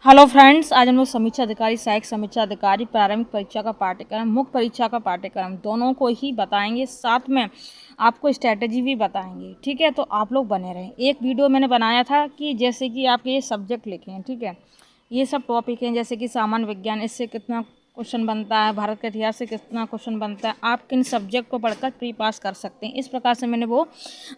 Hello friends, आज हम लोग समीक्षा अधिकारी, सहायक समीक्षा अधिकारी, प्रारंभिक परीक्षा का पाठ्यक्रम, मुख्य परीक्षा का पाठ्यक्रम दोनों को ही बताएंगे। साथ में आपको स्ट्रैटेजी भी बताएंगे। ठीक है, तो आप लोग बने रहें। एक वीडियो मैंने बनाया था कि जैसे कि आपके ये सब्जेक्ट लिखें। ठीक है, ये सब टॉपिक हैं जैसे कि सामान्य विज्ञान, इससे कितना क्वेश्चन बनता है, भारत के इतिहास से कितना क्वेश्चन बनता है, आप किन सब्जेक्ट को पढ़कर प्री पास कर सकते हैं। इस प्रकार से मैंने वो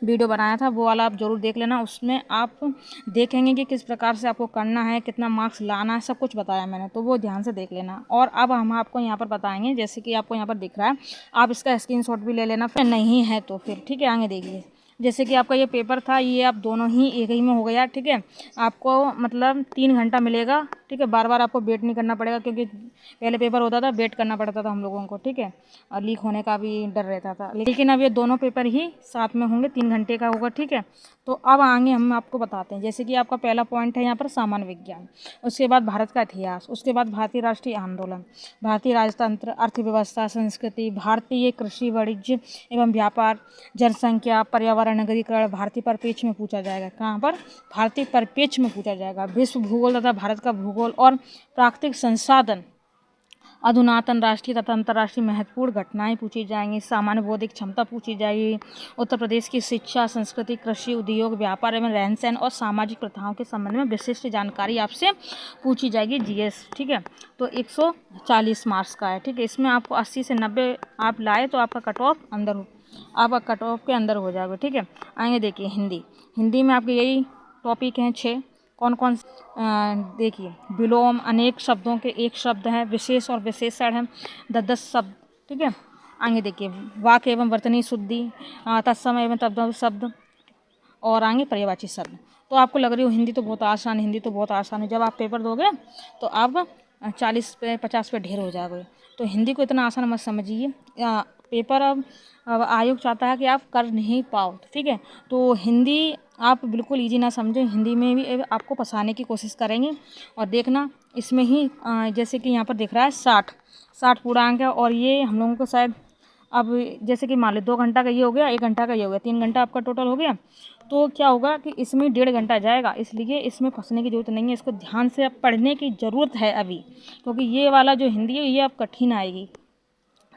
वीडियो बनाया था, वो वाला आप ज़रूर देख लेना। उसमें आप देखेंगे कि किस प्रकार से आपको करना है, कितना मार्क्स लाना है, सब कुछ बताया मैंने, तो वो ध्यान से देख लेना। और अब हम आपको यहाँ पर बताएंगे, जैसे कि आपको यहाँ पर दिख रहा है, आप इसका स्क्रीनशॉट भी ले लेना, फिर नहीं है तो फिर ठीक है आगे देखिए। जैसे कि आपका ये पेपर था, ये आप दोनों ही एक ही में हो गया। ठीक है, आपको मतलब 3 घंटा मिलेगा। ठीक है, बार बार आपको वेट नहीं करना पड़ेगा, क्योंकि पहले पेपर होता था वेट करना पड़ता था हम लोगों को। ठीक है, और लीक होने का भी डर रहता था, लेकिन अब ये दोनों पेपर ही साथ में होंगे, 3 घंटे का होगा। ठीक है, तो अब आगे हम आपको बताते हैं। जैसे कि आपका पहला पॉइंट है यहाँ पर सामान्य विज्ञान, उसके बाद भारत का इतिहास, उसके बाद भारतीय राष्ट्रीय आंदोलन, भारतीय राजतंत्र, अर्थव्यवस्था, संस्कृति, भारतीय कृषि, वाणिज्य एवं व्यापार, जनसंख्या, पर्यावरण, नगरीकरण, भारतीय परिप्रेक्ष्य में पूछा जाएगा। कहाँ पर? भारतीय परिप्रेक्ष्य में पूछा जाएगा। विश्व भूगोल तथा भारत का भूगोल और प्राकृतिक संसाधन, अधुनातन राष्ट्रीय तथा अंतर्राष्ट्रीय महत्वपूर्ण घटनाएं पूछी जाएंगी। सामान्य बौद्धिक क्षमता पूछी जाएगी। उत्तर प्रदेश की शिक्षा, संस्कृति, कृषि, उद्योग, व्यापार एवं रहन सहन और सामाजिक प्रथाओं के संबंध में विशिष्ट जानकारी आपसे पूछी जाएगी, जीएस। ठीक है, तो 140 मार्क्स का है। ठीक है, इसमें आपको 80 से 90 आप लाए तो आपका कट ऑफ अंदर हो, आप कट ऑफ के अंदर हो जाओगे। ठीक है, आगे देखिए हिंदी में आपके यही टॉपिक हैं 6। कौन कौन? देखिए, विलोम, अनेक शब्दों के एक शब्द है, विशेष और विशेषण है, 10 शब्द। ठीक है, आगे देखिए वाक्य एवं वर्तनी शुद्धि, तत्सम एवं तद्भव शब्द, और आगे पर्यायवाची शब्द। तो आपको लग रही हो हिंदी तो बहुत आसान, हिंदी तो बहुत आसान है। जब आप पेपर दोगे तो आप 40 पे 50 पे ढेर हो जाओगे। तो हिंदी को इतना आसान मत समझिए। पेपर अब आयोग चाहता है कि आप कर नहीं पाओ। ठीक है, तो हिंदी आप बिल्कुल ईजी ना समझें, हिंदी में भी आपको फंसाने की कोशिश करेंगे। और देखना इसमें ही जैसे कि यहाँ पर दिख रहा है 60 पूर्णांक है, और ये हम लोगों को शायद अब जैसे कि मान लो 2 घंटा का ये हो गया, 1 घंटा का ये हो गया, 3 घंटा आपका टोटल हो गया। तो क्या होगा कि इसमें 1.5 घंटा जाएगा, इसलिए इसमें फंसने की ज़रूरत नहीं है। इसको ध्यान से अब पढ़ने की ज़रूरत है अभी, क्योंकि ये वाला जो हिंदी है ये अब कठिन आएगी।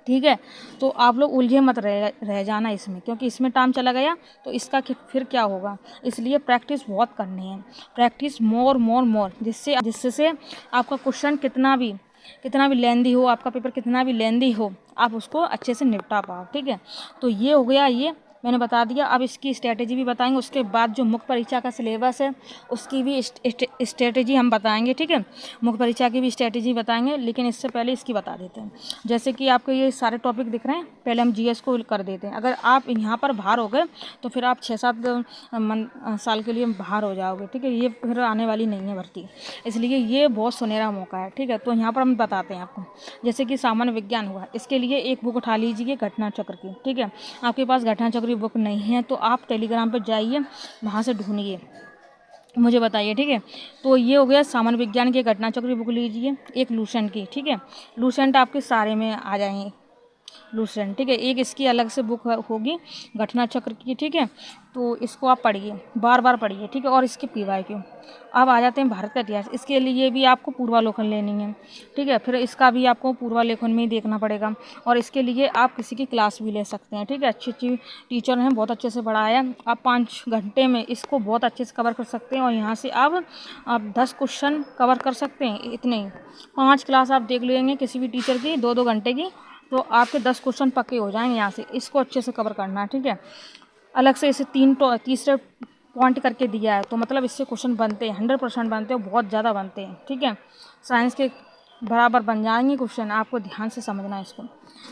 ठीक है, तो आप लोग उलझे मत रह जाना इसमें, क्योंकि इसमें टाइम चला गया तो इसका फिर क्या होगा। इसलिए प्रैक्टिस बहुत करनी है, प्रैक्टिस मोर मोर मोर, जिससे आपका क्वेश्चन कितना भी लेंदी हो, आपका पेपर कितना भी लेंदी हो, आप उसको अच्छे से निपटा पाओ। ठीक है, तो ये हो गया, ये मैंने बता दिया। अब इसकी स्ट्रैटेजी भी बताएंगे। उसके बाद जो मुख्य परीक्षा का सिलेबस है उसकी भी स्ट्रैटेजी हम बताएंगे। ठीक है, मुख्य परीक्षा की भी स्ट्रैटेजी बताएंगे, लेकिन इससे पहले इसकी बता देते हैं। जैसे कि आपको ये सारे टॉपिक दिख रहे हैं, पहले हम जीएस को कर देते हैं। अगर आप यहाँ पर बाहर हो गए तो फिर आप 6-7 साल के लिए बाहर हो जाओगे। ठीक है, ये फिर आने वाली नहीं है भर्ती, इसलिए ये बहुत सुनहरा मौका है। ठीक है, तो यहाँ पर हम बताते हैं आपको। जैसे कि सामान्य विज्ञान हुआ, इसके लिए एक बुक उठा लीजिए घटना चक्र की। ठीक है, आपके पास घटना चक्र की बुक नहीं है तो आप टेलीग्राम पर जाइए, वहाँ से ढूंढिए, मुझे बताइए। ठीक है, तो ये हो गया सामान्य विज्ञान की घटना चक्र की बुक लीजिए, एक लूसेंट की। ठीक है, लूसेंट आपके सारे में आ जाएंगे, लूसेंट। ठीक है, एक इसकी अलग से बुक होगी घटना चक्र की। ठीक है, तो इसको आप पढ़िए, बार बार पढ़िए। ठीक है, और इसके पीवाईक्यू। अब आ जाते हैं भारत का इतिहास, इसके लिए भी आपको पूर्वालोकन लेनी है। ठीक है, फिर इसका भी आपको पूर्वालेखन में ही देखना पड़ेगा, और इसके लिए आप किसी की क्लास भी ले सकते हैं। ठीक है, अच्छी अच्छी टीचर हैं, बहुत अच्छे से पढ़ाया, आप 5 घंटे में इसको बहुत अच्छे से कवर कर सकते हैं। और यहाँ से आप 10 क्वेश्चन कवर कर सकते हैं, इतने ही 5 क्लास आप देख लेंगे किसी भी टीचर की 2-2 घंटे की, तो आपके 10 क्वेश्चन पक्के हो जाएंगे यहाँ से। इसको अच्छे से कवर करना है। ठीक है, अलग से इसे तीसरे पॉइंट करके दिया है, तो मतलब इससे क्वेश्चन बनते हैं, 100% बनते हैं, बहुत ज़्यादा बनते हैं। ठीक है, साइंस के बराबर बन जाएंगे क्वेश्चन, आपको ध्यान से समझना है इसको।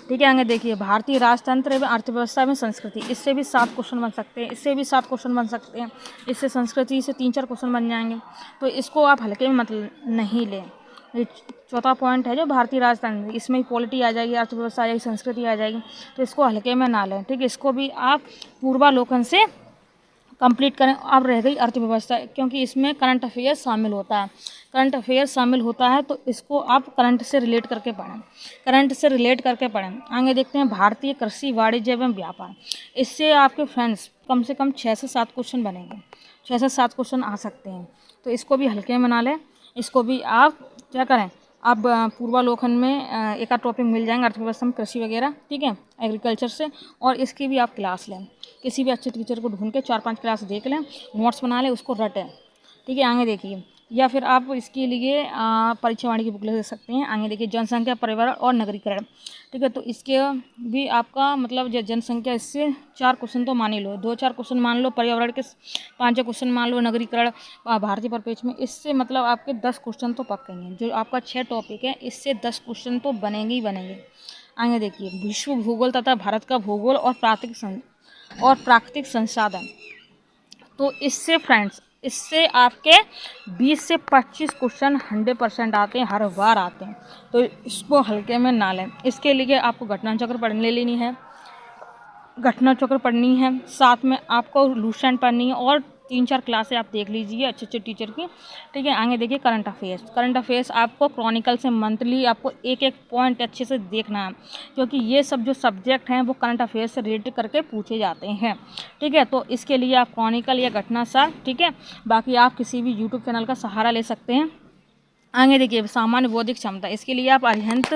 ठीक है, आगे देखिए भारतीय राजतंत्र एवं अर्थव्यवस्था में संस्कृति, इससे भी 7 क्वेश्चन बन सकते हैं, इससे भी 7 क्वेश्चन बन सकते हैं, इससे संस्कृति से 3-4 क्वेश्चन बन जाएंगे। तो इसको आप हल्के में मतलब नहीं लें। ये चौथा पॉइंट है जो भारतीय राजतंत्र, इसमें पॉलिटी आ जाएगी, अर्थव्यवस्था आ जाएगी, संस्कृति आ जाएगी, तो इसको हल्के में ना लें। ठीक है, इसको भी आप पूर्वालोकन से कंप्लीट करें। अब रह गई अर्थव्यवस्था, क्योंकि इसमें करंट अफेयर शामिल होता है, करंट अफेयर शामिल होता है, तो इसको आप करंट से रिलेट करके पढ़ें, करंट से रिलेट करके पढ़ें। आगे देखते हैं भारतीय कृषि, वाणिज्य एवं व्यापार, इससे आपके फ्रेंड्स कम से कम 6 से 7 क्वेश्चन बनेंगे, 6 से 7 क्वेश्चन आ सकते हैं, तो इसको भी हल्के में ना लें। इसको भी आप क्या करें, अब पूर्वालोकन में एक आध टॉपिक मिल जाएंगे अर्थव्यवस्था में, कृषि वगैरह, ठीक है, एग्रीकल्चर से। और इसकी भी आप क्लास लें, किसी भी अच्छे टीचर को ढूंढ के 4-5 क्लास देख लें, नोट्स बना लें, उसको रटें, ठीक है। आगे देखिए, या फिर आप इसके लिए परीक्षा वाणी की बुक ले सकते हैं। आगे देखिए, जनसंख्या, पर्यावरण और नगरीकरण, ठीक है। तो इसके भी आपका मतलब जनसंख्या, इससे 4 क्वेश्चन तो मान ही लो, 2-4 क्वेश्चन मान लो, पर्यावरण के 5 क्वेश्चन मान लो, नगरीकरण भारतीय परिप्रेक्ष्य में, इससे मतलब आपके 10 क्वेश्चन तो पक्के हैं। जो आपका 6 टॉपिक है, इससे 10 क्वेश्चन तो बनेंगे ही बनेंगे। आगे देखिए, विश्व भूगोल तथा भारत का भूगोल और प्राकृतिक संसाधन। तो इससे फ्रेंड्स, इससे आपके 20 से 25 क्वेश्चन 100% आते हैं, हर बार आते हैं। तो इसको हल्के में ना लें। इसके लिए आपको घटना चक्र पढ़ने लेनी है, घटना चक्र पढ़नी है, साथ में आपको लूसेंट पढ़नी है, और 3-4 क्लासें आप देख लीजिए अच्छे अच्छे टीचर की, ठीक है। आगे देखिए, करंट अफेयर्स। करंट अफेयर्स आपको क्रॉनिकल से मंथली आपको एक एक पॉइंट अच्छे से देखना है, क्योंकि ये सब जो सब्जेक्ट हैं वो करंट अफेयर्स से रिलेटेड करके पूछे जाते हैं, ठीक है। तो इसके लिए आप क्रॉनिकल या घटना सार, ठीक है। बाकी आप किसी भी यूट्यूब चैनल का सहारा ले सकते हैं। आगे देखिए, सामान्य बौद्धिक क्षमता। इसके लिए आप अरिहंत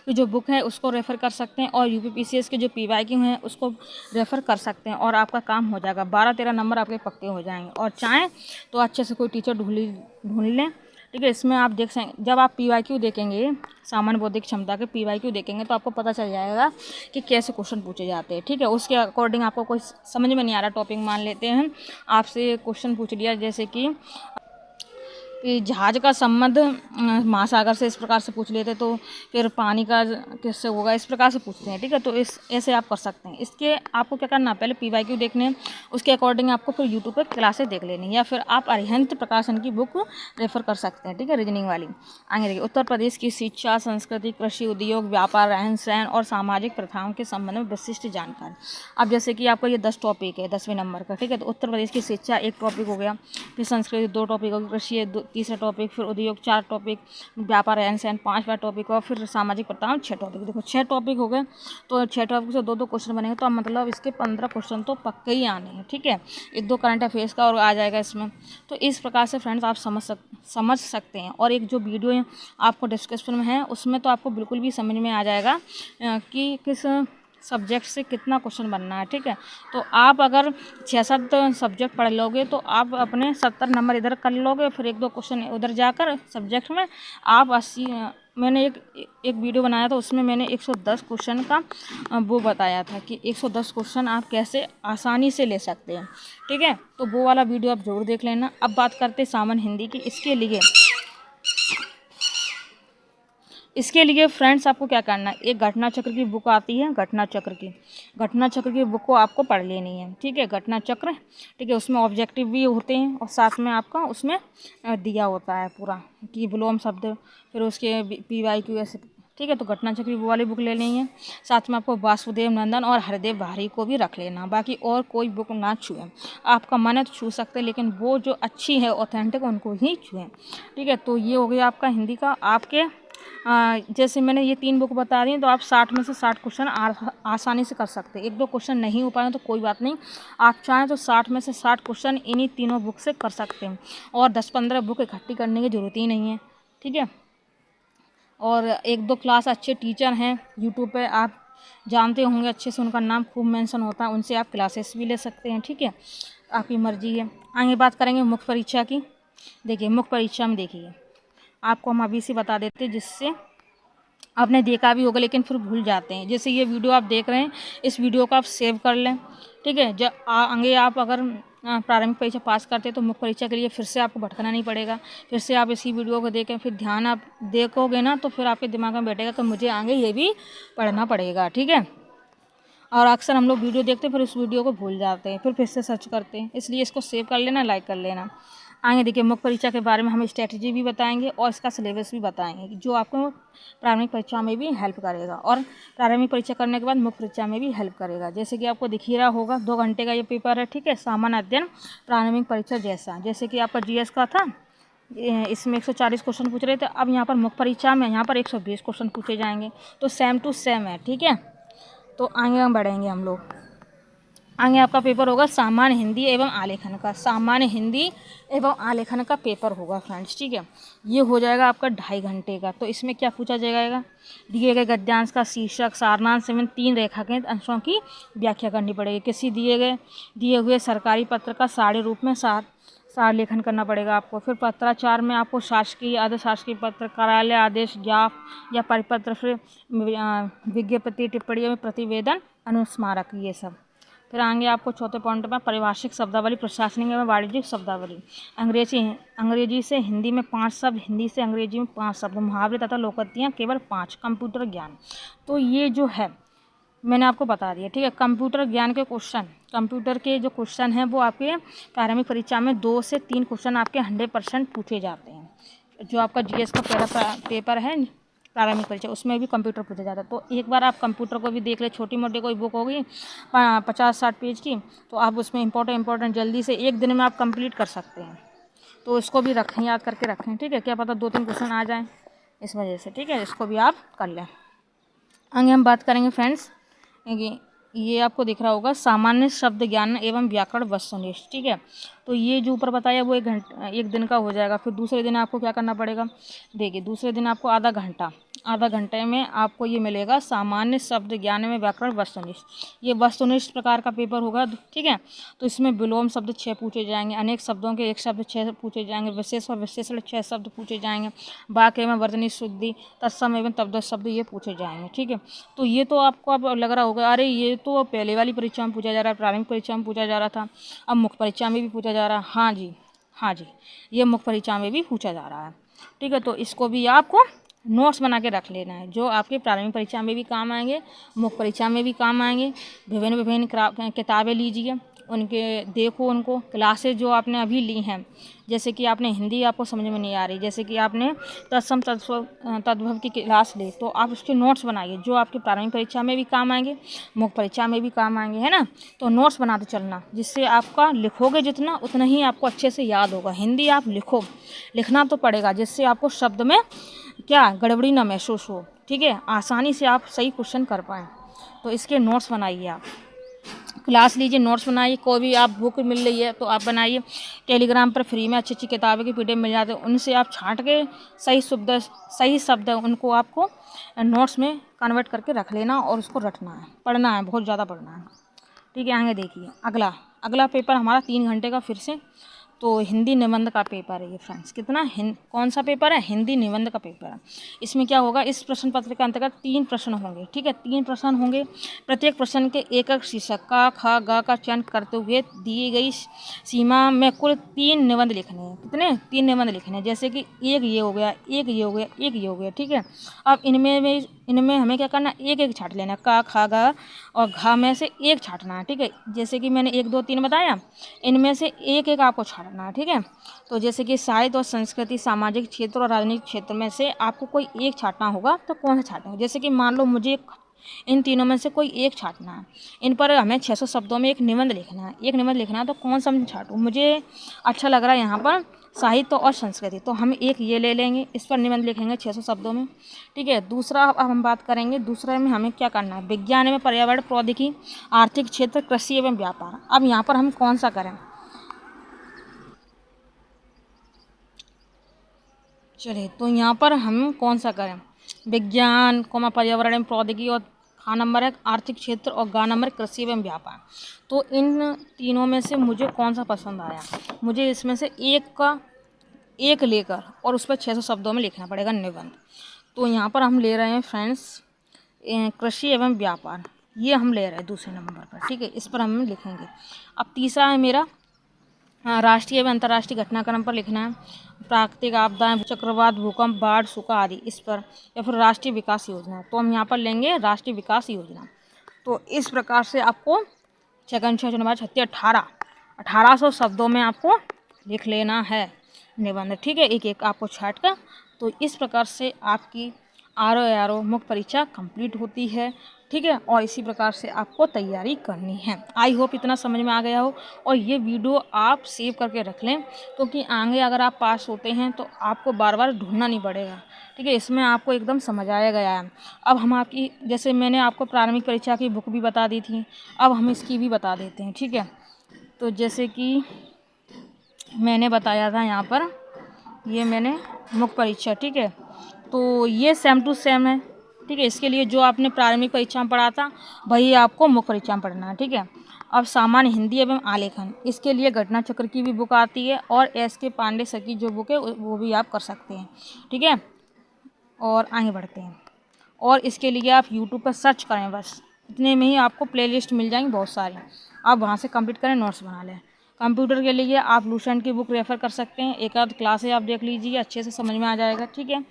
की जो बुक है उसको रेफ़र कर सकते हैं, और यूपीपीसीएस के जो पीवाईक्यू हैं उसको रेफ़र कर सकते हैं, और आपका काम हो जाएगा। 12-13 नंबर आपके पक्के हो जाएंगे। और चाहें तो अच्छे से कोई टीचर ढूंढ लें, ठीक है। इसमें आप देख सकें, जब आप पीवाईक्यू देखेंगे, सामान्य बौद्धिक क्षमता के पीवाईक्यू देखेंगे, तो आपको पता चल जाएगा कि कैसे क्वेश्चन पूछे जाते हैं, ठीक है। उसके अकॉर्डिंग आपको कोई समझ में नहीं आ रहा टॉपिक, मान लेते हैं आपसे क्वेश्चन पूछ लिया, जैसे कि जहाज का संबंध महासागर से, इस प्रकार से पूछ लेते, तो फिर पानी का किससे होगा, इस प्रकार से पूछते हैं, ठीक है। तो ऐसे आप कर सकते हैं। इसके आपको क्या करना, पहले पीवाईक्यू देखने, उसके अकॉर्डिंग आपको फिर यूट्यूब पर क्लासेस देख लेनी, या फिर आप अरिहंत प्रकाशन की बुक रेफर कर सकते हैं, ठीक है, रीजनिंग वाली। आगे देखिए, उत्तर प्रदेश की शिक्षा, संस्कृति, कृषि, उद्योग, व्यापार, रहन सहन और सामाजिक प्रथाओं के संबंध में विशिष्ट जानकारी। अब जैसे कि आपका ये 10 टॉपिक है 10वें नंबर का, ठीक है। तो उत्तर प्रदेश की शिक्षा एक टॉपिक हो गया, फिर संस्कृति 2 टॉपिक हो गया, कृषि 3रा टॉपिक, फिर उद्योग 4 टॉपिक, व्यापार रहन सहन 5वां टॉपिक, और फिर सामाजिक प्रथाएं 6 टॉपिक। देखो 6 टॉपिक हो गए, तो 6 टॉपिक से 2-2 क्वेश्चन बनेंगे, तो मतलब इसके 15 क्वेश्चन तो पक्के ही आने हैं, ठीक है। 1-2 करंट अफेयर्स का और आ जाएगा इसमें। तो इस प्रकार से फ्रेंड्स आप समझ सकते हैं। और एक जो वीडियो आपको डिस्क्रिप्शन में है, उसमें तो आपको बिल्कुल भी समझ में आ जाएगा कि किस सब्जेक्ट से कितना क्वेश्चन बनना है, ठीक है। तो आप अगर 6-7 सब्जेक्ट पढ़ लोगे, तो आप अपने 70 नंबर इधर कर लोगे, फिर 1-2 क्वेश्चन उधर जाकर सब्जेक्ट में आप 80। मैंने एक वीडियो बनाया था, उसमें मैंने 110 क्वेश्चन का वो बताया था कि 110 क्वेश्चन आप कैसे आसानी से ले सकते हैं, ठीक है। तो वो वाला वीडियो आप जरूर देख लेना। अब बात करते हैं सामान्य हिंदी की। इसके लिए फ्रेंड्स आपको क्या करना है, एक घटना चक्र की बुक आती है, घटना चक्र की बुक को आपको पढ़ लेनी है, ठीक है। घटना चक्र, ठीक है, उसमें ऑब्जेक्टिव भी होते हैं, और साथ में आपका उसमें दिया होता है पूरा कि विलोम शब्द, फिर उसके पीवाईक्यू ऐसे, ठीक है। तो घटना चक्र वो वाली बुक ले लेनी है। साथ में आपको वासुदेव नंदन और हरदेव भारी को भी रख लेना। बाकी और कोई बुक ना छुएं, आपका मन है तो छू सकते हैं, लेकिन वो जो अच्छी है ऑथेंटिक उनको ही छुएं, ठीक है। तो ये हो गया आपका हिंदी का। आपके जैसे मैंने ये 3 बुक बता दी, तो आप 60 में से 60 क्वेश्चन आसानी से कर सकते हैं। 1-2 क्वेश्चन नहीं हो पाए तो कोई बात नहीं, आप चाहें तो 60 में से 60 क्वेश्चन इन्हीं तीनों बुक से कर सकते हैं, और 10-15 बुक इकट्ठी करने की ज़रूरत ही नहीं है, ठीक है। और 1-2 क्लास अच्छे टीचर हैं यूट्यूब पे, आप जानते होंगे अच्छे से, उनका नाम खूब मेंशन होता है, उनसे आप क्लासेस भी ले सकते हैं, ठीक है। आपकी मर्जी है। आगे बात करेंगे मुख्य परीक्षा की। देखिए मुख्य परीक्षा में देखिए, आपको हम अभी से बता देते हैं, जिससे आपने देखा भी होगा लेकिन फिर भूल जाते हैं। जैसे ये वीडियो आप देख रहे हैं, इस वीडियो को आप सेव कर लें, ठीक है। जब आगे आप अगर प्रारंभिक परीक्षा पास करते हैं, तो मुख्य परीक्षा के लिए फिर से आपको भटकना नहीं पड़ेगा। फिर से आप इसी वीडियो को देखें, फिर ध्यान आप देखोगे ना, तो फिर आपके दिमाग में बैठेगा कि मुझे आगे ये भी पढ़ना पड़ेगा, ठीक है। और अक्सर हम लोग वीडियो देखते हैं, फिर उस वीडियो को भूल जाते हैं, फिर से सर्च करते हैं, इसलिए इसको सेव कर लेना, लाइक कर लेना। आगे देखिए, मुख्य परीक्षा के बारे में हम स्ट्रेटजी भी बताएंगे, और इसका सिलेबस भी बताएंगे, जो आपको प्रारंभिक परीक्षा में भी हेल्प करेगा, और प्रारंभिक परीक्षा करने के बाद मुख्य परीक्षा में भी हेल्प करेगा। जैसे कि आपको दिख ही रहा होगा, 2 घंटे का ये पेपर है, ठीक है। सामान्य अध्ययन प्रारंभिक परीक्षा जैसा, जैसे कि आपका GS का था, इसमें 140 क्वेश्चन पूछ रहे थे। अब यहाँ पर मुख्य परीक्षा में यहाँ पर 120 क्वेश्चन पूछे जाएंगे, तो सेम टू सेम है, ठीक है। तो आगे हम बढ़ेंगे हम लोग। आगे आपका पेपर होगा सामान्य हिंदी एवं आलेखन का, सामान्य हिंदी एवं आलेखन का पेपर होगा फ्रेंड्स, ठीक है। ये हो जाएगा आपका 2.5 घंटे का। तो इसमें क्या पूछा जाएगा, दिए गए गद्यांश का शीर्षक, सारनांश एवं 3 रेखांकित अंशों की व्याख्या करनी पड़ेगी। किसी दिए हुए सरकारी पत्र का सारे रूप में सार लेखन करना पड़ेगा आपको। फिर पत्राचार में आपको शासकीय, अर्ध शासकीय पत्र, कार्यालय आदेश, ज्ञाप या परिपत्र, फिर विज्ञप्ति, टिप्पणी में प्रतिवेदन, अनुस्मारक, ये सब। फिर आएंगे आपको चौथे पॉइंट में पारिभाषिक शब्दावली, प्रशासनिक एवं वाणिज्यिक शब्दावली। अंग्रेजी से हिंदी में 5 शब्द, हिंदी से अंग्रेजी में 5 शब्द, मुहावरे तथा लोकोक्तियाँ केवल 5। कंप्यूटर ज्ञान, तो ये जो है मैंने आपको बता दिया, ठीक है। कंप्यूटर ज्ञान के क्वेश्चन, कंप्यूटर के जो क्वेश्चन हैं वो आपके प्रारंभिक परीक्षा में 2 से 3 क्वेश्चन आपके 100% पूछे जाते हैं। जो आपका जीएस का पहला पेपर है प्रारंभिक परीक्षा, उसमें भी कंप्यूटर पूछा जाता है। तो एक बार आप कंप्यूटर को भी देख ले, छोटी मोटी कोई बुक होगी 50-60 पेज की, तो आप उसमें इंपॉर्टेंट जल्दी से 1 दिन में आप कंप्लीट कर सकते हैं। तो इसको भी रखें, याद करके रखें, ठीक है। क्या पता 2-3 क्वेश्चन आ जाएँ इस वजह से, ठीक है। इसको भी आप कर लें। आगे हम बात करेंगे फ्रेंड्स, ये आपको दिख रहा होगा सामान्य शब्द ज्ञान एवं व्याकरण वस्तुनिष्ठ, ठीक है। तो ये जो ऊपर बताया वो 1 दिन का हो जाएगा। फिर दूसरे दिन आपको क्या करना पड़ेगा, देखिए दूसरे दिन आपको आधा घंटे में आपको ये मिलेगा सामान्य शब्द ज्ञान में व्याकरण वस्तुनिष्ठ। ये वस्तुनिष्ठ प्रकार का पेपर होगा, ठीक है। तो इसमें विलोम शब्द 6 पूछे जाएंगे, अनेक शब्दों के 1 शब्द 6 पूछे जाएंगे, विशेष और विशेषण 6 शब्द पूछे जाएंगे, वाक्य एवं वर्तनी शुद्धि, तत्सम एवं तद्भव शब्द ये पूछे जाएंगे, ठीक है। तो ये तो आपको अब लग रहा होगा अरे ये तो पहले वाली परीक्षा में पूछा जा रहा है, प्रारंभिक परीक्षा में पूछा जा रहा था, अब मुख्य परीक्षा में भी पूछा जा रहा है। हाँ जी, ये मुख्य परीक्षा में भी पूछा जा रहा है, ठीक है। तो इसको भी आपको नोट्स बना के रख लेना है, जो आपके प्रारंभिक परीक्षा में भी काम आएंगे, मुख्य परीक्षा में भी काम आएंगे। विभिन्न किताबें लीजिए, उनके देखो, उनको क्लासेस जो आपने अभी ली हैं, जैसे कि आपने हिंदी आपको समझ में नहीं आ रही, जैसे कि आपने तत्सम तद्भव की क्लास ली, तो आप उसके नोट्स बनाइए, जो आपकी प्रारंभिक परीक्षा में भी काम आएंगे, मुख्य परीक्षा में भी काम आएंगे, है ना। तो नोट्स बनाते चलना, जिससे आपका लिखोगे जितना उतना ही आपको अच्छे से याद होगा। हिंदी आप लिखना तो पड़ेगा, जिससे आपको शब्द में क्या गड़बड़ी ना महसूस हो, ठीक है, आसानी से आप सही क्वेश्चन कर पाएँ। तो इसके नोट्स बनाइए, आप क्लास लीजिए, नोट्स बनाइए। कोई भी आप बुक मिल रही है तो आप बनाइए। टेलीग्राम पर फ्री में अच्छी अच्छी किताबें की पीडीएफ मिल जाते हैं, उनसे आप छांट के सही शब्द उनको आपको नोट्स में कन्वर्ट करके रख लेना और उसको रटना है, पढ़ना है, बहुत ज़्यादा पढ़ना है, ठीक है। आगे देखिए अगला पेपर हमारा 3 घंटे का फिर से, तो हिंदी निबंध का पेपर है ये फ्रेंड्स। कौन सा पेपर है, हिंदी निबंध का पेपर है। इसमें क्या होगा, इस प्रश्न पत्र के अंतर्गत 3 प्रश्न होंगे, ठीक है। 3 प्रश्न होंगे, प्रत्येक प्रश्न के एक शीर्षक का ख ग का चयन करते हुए दी गई सीमा में कुल 3 निबंध लिखने हैं। कितने, 3 निबंध लिखने हैं। जैसे कि एक ये हो गया, एक ये हो गया, एक ये हो गया, ठीक है। अब इनमें हमें क्या करना, एक छाट लेना, क ख ग और घ में से एक छाटना है, ठीक है। जैसे कि मैंने 1 2 3 बताया, इनमें से एक आपको छाटना है, ठीक है। तो जैसे कि साहित्य और संस्कृति, सामाजिक क्षेत्र और राजनीतिक क्षेत्र में से आपको कोई एक छाटना होगा, तो कौन सा छाटेंगे। जैसे कि मान लो मुझे इन तीनों में से कोई एक छाटना है, इन पर हमें 600 शब्दों में एक निबंध लिखना है, तो कौन सा मैं छाटूँ। मुझे अच्छा लग रहा है यहाँ पर साहित्य और संस्कृति, तो हम एक ये ले लेंगे, इस पर निबंध लिखेंगे 600 शब्दों में, ठीक है। दूसरा अब हम बात करेंगे, दूसरे में हमें क्या करना है, विज्ञान में पर्यावरण, प्रौद्योगिकी, आर्थिक क्षेत्र, कृषि एवं व्यापार। अब यहाँ पर हम कौन सा करें, चलिए तो यहाँ पर हम कौन सा करें, विज्ञान, पर्यावरण एवं प्रौद्योगिकी, और खा नंबर है आर्थिक क्षेत्र, और गा नंबर कृषि एवं व्यापार। तो इन तीनों में से मुझे कौन सा पसंद आया, मुझे इसमें से एक लेकर और उस पर 600 शब्दों में लिखना पड़ेगा निबंध। तो यहाँ पर हम ले रहे हैं फ्रेंड्स कृषि एवं व्यापार, ये हम ले रहे हैं दूसरे नंबर पर, ठीक है। इस पर हम लिखेंगे। अब तीसरा है मेरा राष्ट्रीय एवं अंतर्राष्ट्रीय घटनाक्रम पर लिखना है, प्राकृतिक आपदाएं, चक्रवात, भूकंप, बाढ़, सूखा आदि इस पर, या फिर राष्ट्रीय विकास योजना। तो हम यहाँ पर लेंगे राष्ट्रीय विकास योजना। तो इस प्रकार से आपको 1800 शब्दों में आपको लिख लेना है निबंध, ठीक है, एक आपको छाट कर। तो इस प्रकार से आपकी आर मुख्य परीक्षा कंप्लीट होती है। ठीक है। और इसी प्रकार से आपको तैयारी करनी है। आई होप इतना समझ में आ गया हो। और ये वीडियो आप सेव करके रख लें, क्योंकि आगे अगर आप पास होते हैं तो आपको बार बार ढूंढना नहीं पड़ेगा। ठीक है, इसमें आपको एकदम समझाया गया है। अब हम आपकी, जैसे मैंने आपको प्रारंभिक परीक्षा की बुक भी बता दी थी, अब हम इसकी भी बता देते हैं। ठीक है, तो जैसे कि मैंने बताया था यहाँ पर, ये मैंने मुख्य परीक्षा, ठीक है, तो ये सेम टू सेम है। ठीक है, इसके लिए जो आपने प्रारंभिक परीक्षा में पढ़ा था वही आपको मुख्य परीक्षा में पढ़ना है। ठीक है, अब सामान्य हिंदी एवं आलेखन, इसके लिए घटना चक्र की भी बुक आती है, और एस के पांडे सर की जो बुक है वो भी आप कर सकते हैं। ठीक है, और आगे बढ़ते हैं। और इसके लिए आप यूट्यूब पर सर्च करें, बस इतने में ही आपको प्लेलिस्ट मिल जाएंगी बहुत सारी, आप वहाँ से कंप्लीट करें, नोट्स बना लें। कंप्यूटर के लिए आप लूसेंट की बुक रेफ़र कर सकते हैं, एक आध क्लासें आप देख लीजिए, अच्छे से समझ में आ जाएगा। ठीक है,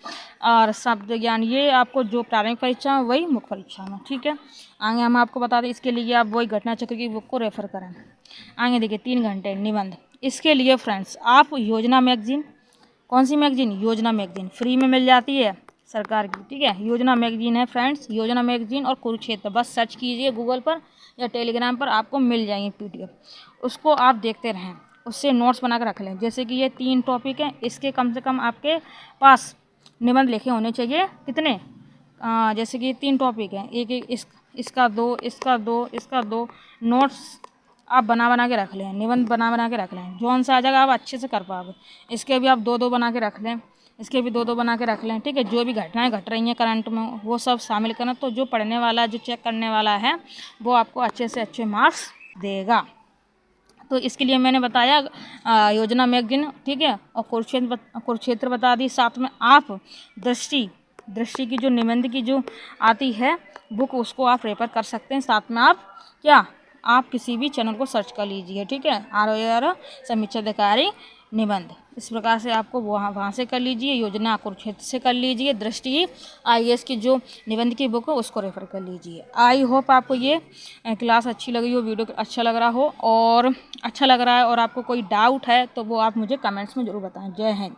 और शब्द ज्ञान ये आपको जो प्रारंभिक परीक्षा है वही मुख्य परीक्षा में। ठीक है, आगे हम आपको बता दें, इसके लिए आप वही घटना चक्र की बुक को रेफ़र करें। आगे देखिए 3 घंटे निबंध, इसके लिए फ्रेंड्स आप योजना मैगजीन, कौन सी मैगजीन, योजना मैगजीन फ्री में मिल जाती है सरकार की। ठीक है, योजना मैगजीन है फ्रेंड्स, योजना मैगजीन और कुरुक्षेत्र, बस सर्च कीजिए गूगल पर या टेलीग्राम पर, आपको मिल जाएंगे PDF, उसको आप देखते रहें, उससे नोट्स बना कर रख लें। जैसे कि ये 3 टॉपिक हैं, इसके कम से कम आपके पास निबंध लिखे होने चाहिए, कितने, जैसे कि 3 टॉपिक हैं, एक एक इसका 2, इसका 2, इसका 2 नोट्स आप बना के रख लें, निबंध बना के रख लें, जौन सा आ जाएगा आप अच्छे से कर पाओगे। इसके भी आप 2-2 बना के रख लें, इसके भी 2-2 बना के रख लें। ठीक है, जो भी घटनाएं घट रही हैं करंट में वो सब शामिल करें, तो जो पढ़ने वाला, जो चेक करने वाला है वो आपको अच्छे से अच्छे मार्क्स देगा। तो इसके लिए मैंने बताया योजना मैगजीन, ठीक है, और कुरुक्षेत्र बता दी। साथ में आप दृष्टि की जो निबंध की जो आती है बुक, उसको आप रेफर कर सकते हैं। साथ में आप क्या, आप किसी भी चैनल को सर्च कर लीजिए। ठीक है, ROA समीक्षा अधिकारी निबंध, इस प्रकार से आपको वहाँ से कर लीजिए, योजना कुरुक्षेत्र से कर लीजिए, दृष्टि IAS की जो निबंध की बुक है उसको रेफ़र कर लीजिए। आई होप आपको ये क्लास अच्छी लगी हो, वीडियो अच्छा लग रहा हो, और अच्छा लग रहा है और आपको कोई डाउट है तो वो आप मुझे कमेंट्स में ज़रूर बताएं। जय हिंद।